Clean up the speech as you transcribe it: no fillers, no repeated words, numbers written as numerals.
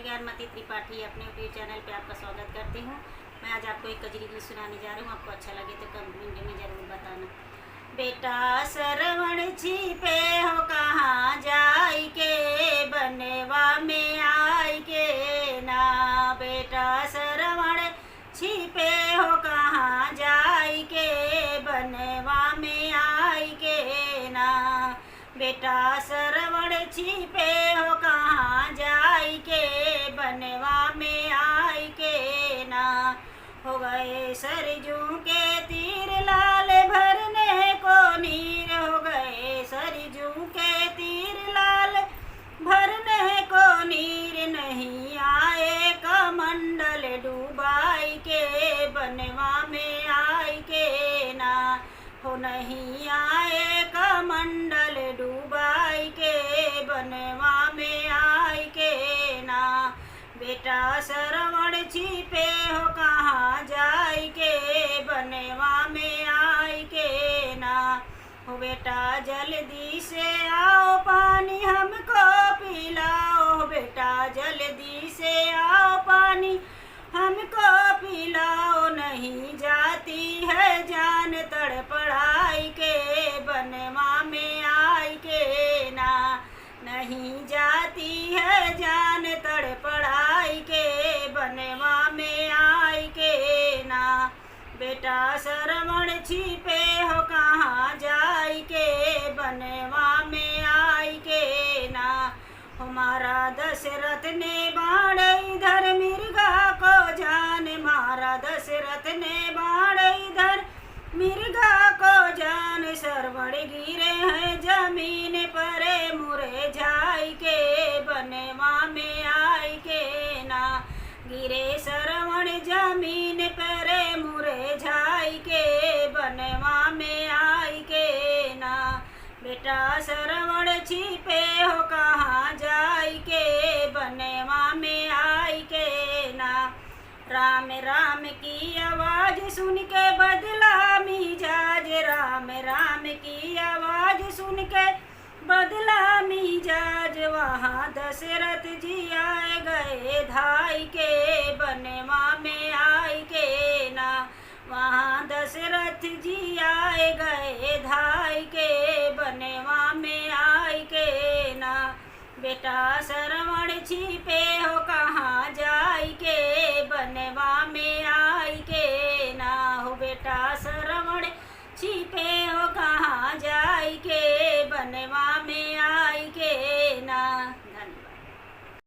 ज्ञानमती त्रिपाठी अपने YouTube channel पे आपका स्वागत करती हूँ। मैं आज आपको एक कजरी गीत सुनाने जा रही हूँ। आपको अच्छा लगे तो कमेंट में ज़रूर बताना। बेटा सरवण छिपे हो कहाँ जाई के, बनवा में आई के ना। बेटा सरवण छिपे हो कहाँ जाई के, बनवा में आई के ना। बेटा सरवण छिपे हो कहाँ जाई के, बनवा में आई के ना। हो गए सरजू के तीर लाल भरने को नीर, हो गए सरजू के तीर लाल भरने को नीर। नहीं आए कमंडल डूबाई के, बनवा में आई के ना। हो नहीं आए कमंडल डूबाई के, बनवा में आई के ना। बेटा सरवण छिपे हो कहाँ जाई के, बनवा में आई के ना। हो बेटा जल्दी से आओ पानी हमको पिलाओ, बेटा जल्दी से आओ पानी हमको पिलाओ। नहीं जाती है जान तड़पड़ाई के, बनवा में आई के ना। नहीं जाती है जान तड़पड़ाई के, बनवा में आई के ना। बेटा सरवण छिपे हो कहाँ जाई के, बनवा में आई के ना। हमारा दशरथ ने बाण इधर मिर्गा को जान, मारा दशरथ ने बाण इधर मिर्गा को जान। सरवण गिरे हैं जमीन पर मुरझाई के, बनवा में आई के ना। गिरे सरवण जमीन पर मुरझाई के, बनवा में आई के ना। बेटा सरवण छिपे हो कहाँ जाई के, बनवा में आई के ना। राम राम की आवाज़ सुन के बदला मिजाज, राम राम की आवाज़ सुन के बदला मिजाज। वहाँ दशरथ जी आए गए धाई के, बनवा में आई के ना। वहाँ दशरथ जी आए गए धाई के, बनवा में आई के ना। बेटा सरवण छिपे हो